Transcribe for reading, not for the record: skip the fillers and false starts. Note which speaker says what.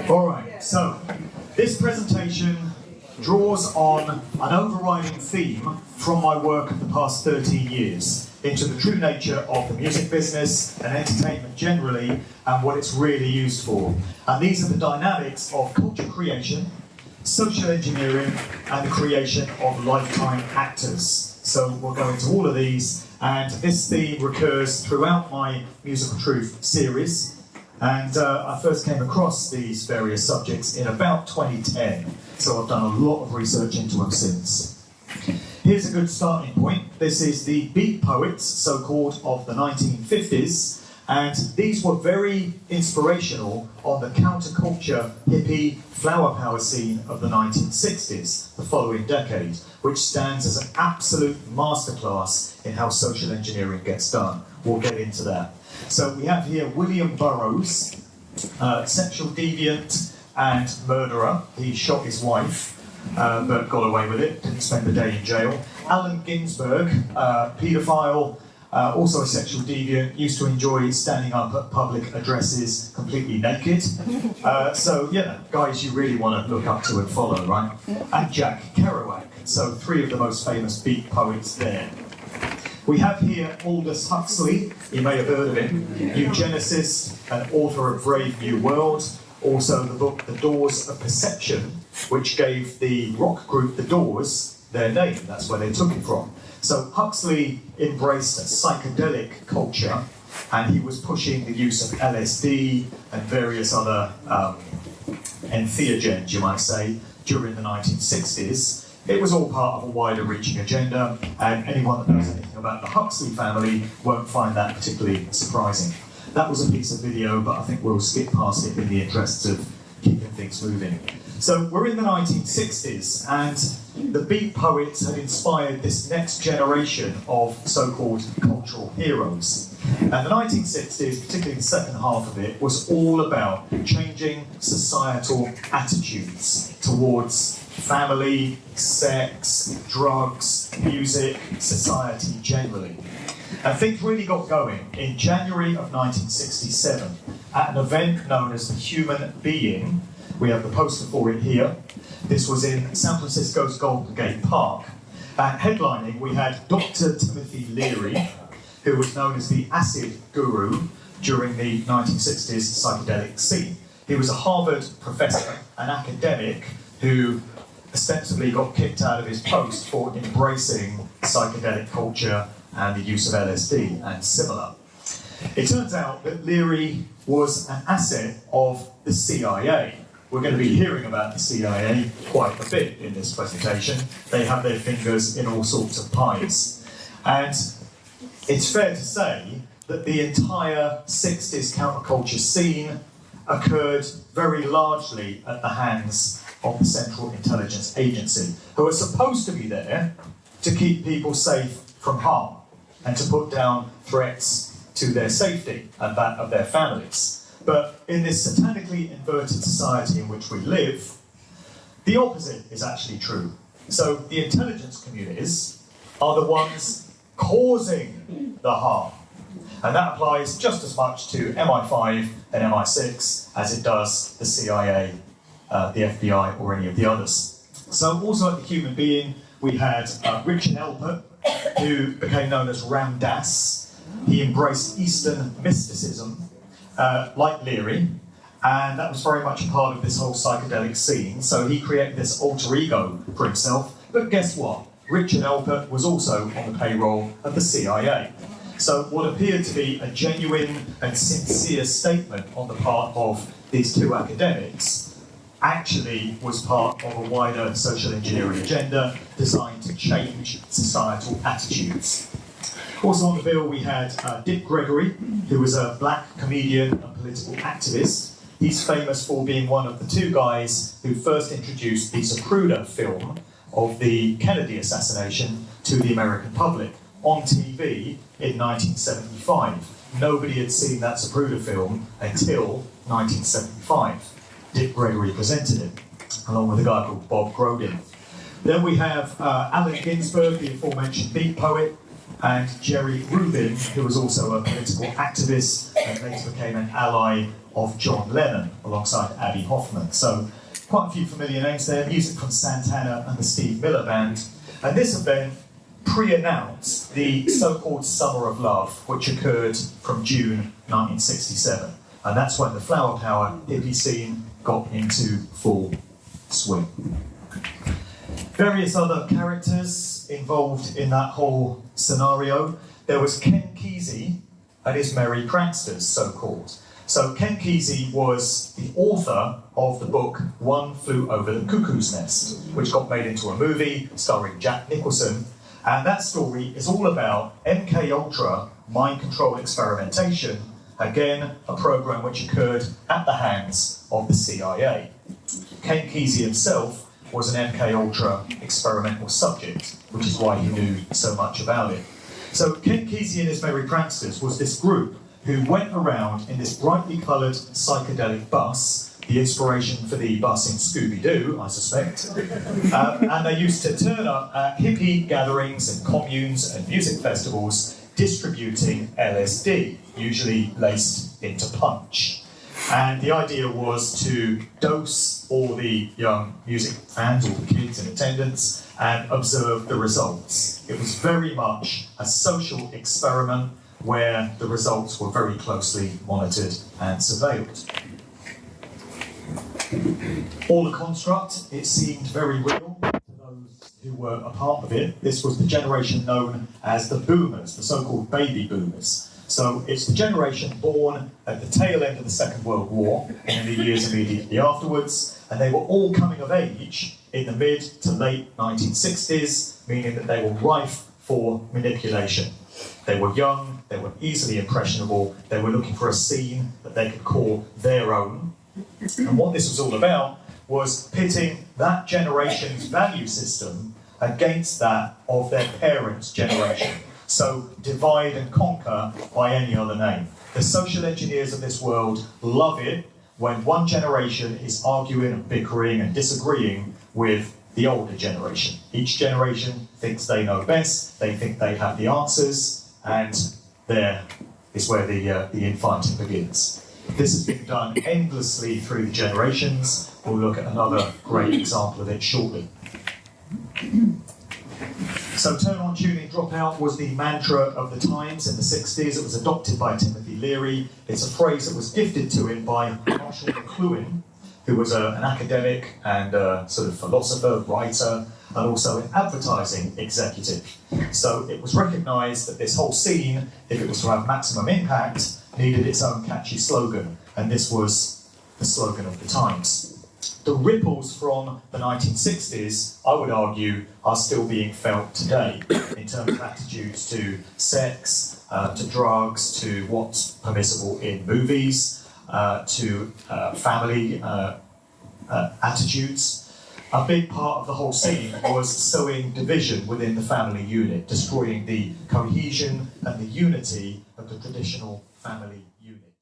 Speaker 1: All right, so this presentation draws on an overriding theme from my work of the past 13 years into the true nature of the music business and entertainment generally and what it's really used for. And these are the dynamics of culture creation, social engineering, and the creation of lifetime actors. So we'll go into all of these, and this theme recurs throughout my Musical Truth series. And I first came across these various subjects in about 2010, so I've done a lot of research into them since. Here's a good starting point. This is the beat poets, so-called, of the 1950s, and these were very inspirational on the counterculture, hippie, flower power scene of the 1960s, the following decade, which stands as an absolute masterclass in how social engineering gets done. We'll get into that. So we have here William Burroughs, sexual deviant and murderer. He shot his wife, but got away with it, didn't spend the day in jail. Allen Ginsberg, paedophile, also a sexual deviant, used to enjoy standing up at public addresses completely naked. So, yeah, guys you really want to look up to and follow, right? And Jack Kerouac, so three of the most famous beat poets there. We have here Aldous Huxley, you may have heard of him, eugenicist and author of Brave New World, also the book The Doors of Perception, which gave the rock group The Doors their name, that's where they took it from. So Huxley embraced psychedelic culture, and he was pushing the use of LSD and various other entheogens, you might say, during the 1960s. It was all part of a wider reaching agenda, and anyone that knows anything about the Huxley family won't find that particularly surprising. That was a piece of video, but I think we'll skip past it in the interests of keeping things moving. So we're in the 1960s, and the beat poets had inspired this next generation of so-called cultural heroes. And the 1960s, particularly the second half of it, was all about changing societal attitudes towards family, sex, drugs, music, society generally. And things really got going in January of 1967 at an event known as the Human Being. We have the poster for it here. This was in San Francisco's Golden Gate Park. Headlining, we had Dr. Timothy Leary, who was known as the acid guru during the 1960s psychedelic scene. He was a Harvard professor, an academic, who ostensibly got kicked out of his post for embracing psychedelic culture and the use of LSD and similar. It turns out that Leary was an asset of the CIA. We're going to be hearing about the CIA quite a bit in this presentation. They have their fingers in all sorts of pies. And it's fair to say that the entire 60s counterculture scene occurred very largely at the hands of the Central Intelligence Agency, who are supposed to be there to keep people safe from harm and to put down threats to their safety and that of their families. But in this satanically inverted society in which we live, the opposite is actually true. So the intelligence communities are the ones causing the harm. And that applies just as much to MI5 and MI6 as it does the CIA, the FBI, or any of the others. So also at the Human Being, we had Richard Elpert, who became known as Ram Dass. He embraced Eastern mysticism, like Leary, and that was very much a part of this whole psychedelic scene. So he created this alter ego for himself. But guess what? Richard Elpert was also on the payroll of the CIA. So what appeared to be a genuine and sincere statement on the part of these two academics actually was part of a wider social engineering agenda designed to change societal attitudes. Also on the bill we had Dick Gregory, who was a black comedian and political activist. He's famous for being one of the two guys who first introduced the Zapruder film of the Kennedy assassination to the American public on TV in 1975. Nobody had seen that Zapruder film until 1975. Dick Gregory presented it, along with a guy called Bob Grodin. Then we have Allen Ginsberg, the aforementioned beat poet, and Jerry Rubin, who was also a political activist and later became an ally of John Lennon alongside Abbie Hoffman. So quite a few familiar names there. Music from Santana and the Steve Miller Band. And this event pre-announced the so-called Summer of Love, which occurred from June 1967. And that's when the flower power hippie scene got into full swing. Various other characters involved in that whole scenario. There was Ken Kesey and his Merry Pranksters, so-called. So Ken Kesey was the author of the book One Flew Over the Cuckoo's Nest, which got made into a movie starring Jack Nicholson. And that story is all about MK-Ultra mind control experimentation, again, a program which occurred at the hands of the CIA. Ken Kesey himself was an MK-Ultra experimental subject, which is why he knew so much about it. So Ken Kesey and his Merry Pranksters was this group who went around in this brightly coloured psychedelic bus, the inspiration for the bus in Scooby-Doo, I suspect. And they used to turn up at hippie gatherings and communes and music festivals distributing LSD, usually laced into punch. And the idea was to dose all the young music fans, all the kids in attendance, and observe the results. It was very much a social experiment where the results were very closely monitored and surveilled. All a construct, it seemed very real to those who were a part of it. This was the generation known as the boomers, the so-called baby boomers. So it's the generation born at the tail end of the Second World War, in the years immediately afterwards, and they were all coming of age in the mid to late 1960s, meaning that they were rife for manipulation. They were young, they were easily impressionable, they were looking for a scene that they could call their own. And what this was all about was pitting that generation's value system against that of their parents' generation. So divide and conquer by any other name. The social engineers of this world love it when one generation is arguing and bickering and disagreeing with the older generation. Each generation thinks they know best, they think they have the answers, and there is where the infighting begins. This has been done endlessly through the generations. We'll look at another great example of it shortly. So turn on, tune in, drop out was the mantra of the times in the 60s. It was adopted by Timothy Leary. It's a phrase that was gifted to him by Marshall McLuhan, who was an academic and sort of philosopher, writer, and also an advertising executive. So it was recognised that this whole scene, if it was to have maximum impact, needed its own catchy slogan, and this was the slogan of the times. The ripples from the 1960s, I would argue, are still being felt today in terms of attitudes to sex, to drugs, to what's permissible in movies, to family attitudes. A big part of the whole scene was sowing division within the family unit, destroying the cohesion and the unity of the traditional family unit.